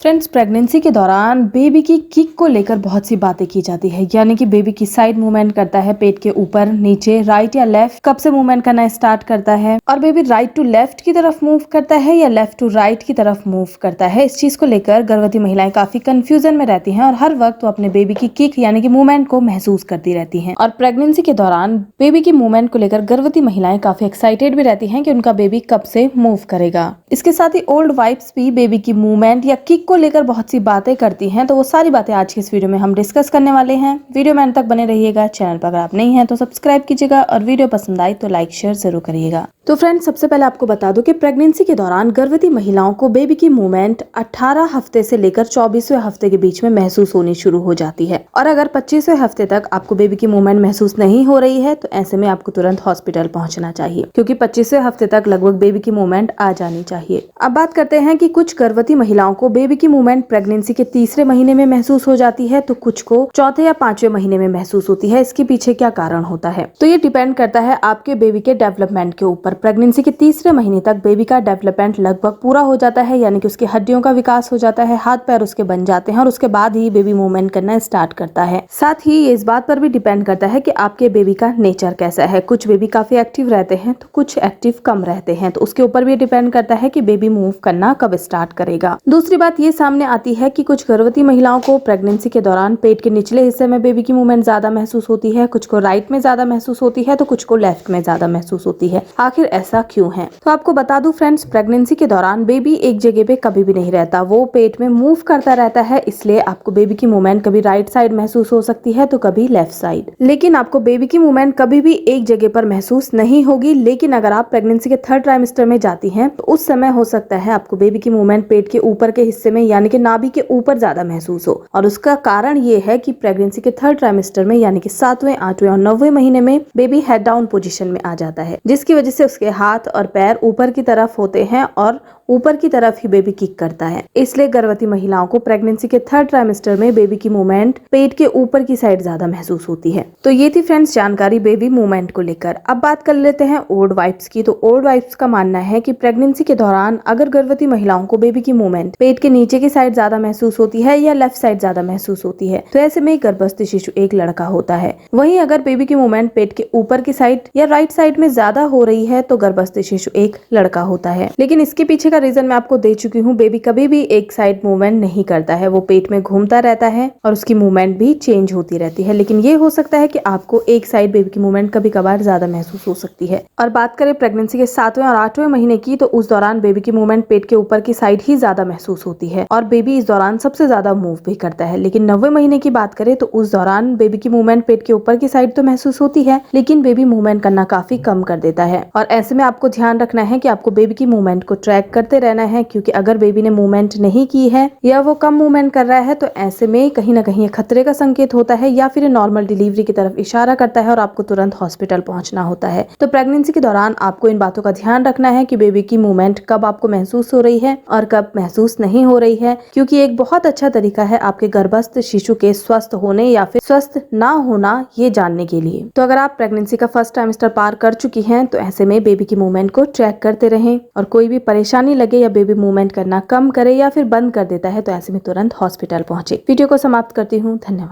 Friends, pregnancy के दौरान baby की किक को लेकर बहुत सी बातें की जाती है, यानी कि बेबी की साइड मूवमेंट करता है, पेट के ऊपर नीचे, राइट या लेफ्ट कब से मूवमेंट करना स्टार्ट करता है, और बेबी राइट टू लेफ्ट की तरफ मूव करता है या लेफ्ट टू राइट की तरफ मूव करता है। इस चीज को लेकर गर्भवती महिलाएं काफी कंफ्यूजन में रहती हैं और हर वक्त वो अपने बेबी की किक यानी कि मूवमेंट को महसूस करती रहती हैं। और प्रेगनेंसी के दौरान बेबी की मूवमेंट को लेकर गर्भवती महिलाएं काफी एक्साइटेड भी रहती हैं कि उनका बेबी कब से मूव करेगा। इसके साथ ही ओल्ड वाइफ्स भी बेबी की मूवमेंट या किक को लेकर बहुत सी बातें करती हैं, तो वो सारी बातें आज की इस वीडियो में हम डिस्कस करने वाले हैं। वीडियो में अंत तक बने रहिएगा। चैनल पर अगर आप नहीं हैं तो सब्सक्राइब कीजिएगा और वीडियो पसंद आई तो लाइक शेयर जरूर करिएगा। तो फ्रेंड्स, सबसे पहले आपको बता दूं कि प्रेगनेंसी के दौरान गर्भवती महिलाओं को बेबी की मूवमेंट 18 हफ्ते से लेकर 24वें हफ्ते के बीच में महसूस होनी शुरू हो जाती है, और अगर 25वें हफ्ते तक आपको बेबी की मूवमेंट महसूस नहीं हो रही है तो ऐसे में आपको तुरंत हॉस्पिटल पहुंचना चाहिए, क्योंकि 25वें हफ्ते तक लगभग बेबी की मूवमेंट आ जानी चाहिए। अब बात करते हैं कि कुछ गर्भवती महिलाओं को बेबी की मूवमेंट प्रेगनेंसी के तीसरे महीने में महसूस हो जाती है, तो कुछ को चौथे या 5वें महीने में महसूस होती है। इसके पीछे क्या कारण होता है, तो ये डिपेंड करता है आपके बेबी के डेवलपमेंट के ऊपर। प्रेगनेंसी के तीसरे महीने तक बेबी का डेवलपमेंट लगभग पूरा हो जाता है, यानी कि उसकी हड्डियों का विकास हो जाता है, हाथ पैर उसके बन जाते हैं और उसके बाद ही बेबी मूवमेंट करना स्टार्ट करता है। साथ ही ये इस बात पर भी डिपेंड करता है कि आपके बेबी का नेचर कैसा है। कुछ बेबी काफी एक्टिव रहते हैं तो कुछ एक्टिव कम रहते हैं, तो उसके ऊपर भी डिपेंड करता है कि बेबी मूव करना कब स्टार्ट करेगा। दूसरी बात ये सामने आती है कि कुछ गर्भवती महिलाओं को प्रेगनेंसी के दौरान पेट के निचले हिस्से में बेबी की मूवमेंट ज्यादा महसूस होती है, कुछ को राइट में ज्यादा महसूस होती है तो कुछ को लेफ्ट में ज्यादा महसूस होती है। आखिर ऐसा क्यों है? तो आपको बता दूं फ्रेंड्स, प्रेगनेंसी के दौरान बेबी एक जगह पे कभी भी नहीं रहता, वो पेट में मूव करता रहता है। इसलिए आपको बेबी की मूवमेंट कभी राइट साइड महसूस हो सकती है तो कभी लेफ्ट साइड, लेकिन आपको बेबी की मूवमेंट कभी भी एक जगह पर महसूस नहीं होगी। लेकिन अगर आप प्रेगनेंसी के 3rd ट्राइमेस्टर में जाती हैं तो उस समय हो सकता है आपको बेबी की मूवमेंट पेट के ऊपर के हिस्से में यानी कि नाभि के ऊपर ज्यादा महसूस हो, और उसका कारण ये है कि प्रेगनेंसी के 3rd ट्राइमेस्टर में यानी कि 7वें, 8वें और 9वें महीने में बेबी हेड डाउन पोजीशन में आ जाता है, जिसकी वजह से उसके हाथ और पैर ऊपर की तरफ होते हैं और ऊपर की तरफ ही बेबी किक करता है। इसलिए गर्भवती महिलाओं को प्रेगनेंसी के 3rd ट्राइमेस्टर में बेबी की मूवमेंट पेट के ऊपर की साइड ज्यादा महसूस होती है। तो ये थी फ्रेंड्स जानकारी बेबी मूवमेंट को लेकर। अब बात कर लेते हैं ओल्ड वाइफ्स की। तो ओल्ड वाइफ्स का मानना है कि प्रेगनेंसी के दौरान अगर गर्भवती महिलाओं को बेबी की मूवमेंट पेट के नीचे की साइड ज्यादा महसूस होती है या लेफ्ट साइड ज्यादा महसूस होती है तो ऐसे में गर्भस्थ शिशु एक लड़का होता है। वहीं अगर बेबी की मूवमेंट पेट के ऊपर की साइड या राइट साइड में ज्यादा हो रही है तो गर्भस्थ शिशु एक लड़का होता है। लेकिन इसके पीछे का रीजन मैं आपको दे चुकी हूँ। बेबी कभी भी एक साइड मूवमेंट नहीं करता है, वो पेट में घूमता रहता है और उसकी मूवमेंट भी चेंज होती रहती है। लेकिन ये हो सकता है कि आपको एक साइड बेबी की मूवमेंट कभी कभार ज्यादा महसूस हो सकती है। और बात करें प्रेगनेंसी के 7वें और 8वें महीने की, तो उस दौरान बेबी की मूवमेंट पेट के ऊपर की साइड ही ज्यादा महसूस होती है और बेबी इस दौरान सबसे ज्यादा मूव भी करता है। लेकिन 9वें महीने की बात करें तो उस दौरान बेबी की मूवमेंट पेट के ऊपर की साइड तो महसूस होती है, लेकिन बेबी मूवमेंट करना काफी कम कर देता है। और ऐसे में आपको ध्यान रखना है कि आपको बेबी की मूवमेंट को ट्रैक करते रहना है, क्योंकि अगर बेबी ने मूवमेंट नहीं की है या वो कम मूवमेंट कर रहा है तो ऐसे में कहीं ना कहीं खतरे का संकेत होता है या फिर नॉर्मल डिलीवरी की तरफ इशारा करता है और आपको तुरंत हॉस्पिटल पहुंचना होता है। तो प्रेगनेंसी के दौरान आपको इन बातों का ध्यान रखना है कि बेबी की मूवमेंट कब आपको महसूस हो रही है और कब महसूस नहीं हो रही है, क्योंकि एक बहुत अच्छा तरीका है आपके गर्भस्थ शिशु के स्वस्थ होने या फिर स्वस्थ ना होना ये जानने के लिए। तो अगर आप प्रेगनेंसी का 1st ट्राइमेस्टर पार कर चुकी हैं तो ऐसे में बेबी की मूवमेंट को ट्रैक करते रहें, और कोई भी परेशानी लगे या बेबी मूवमेंट करना कम करे या फिर बंद कर देता है तो ऐसे में तुरंत हॉस्पिटल पहुंचे। वीडियो को समाप्त करती हूँ। धन्यवाद।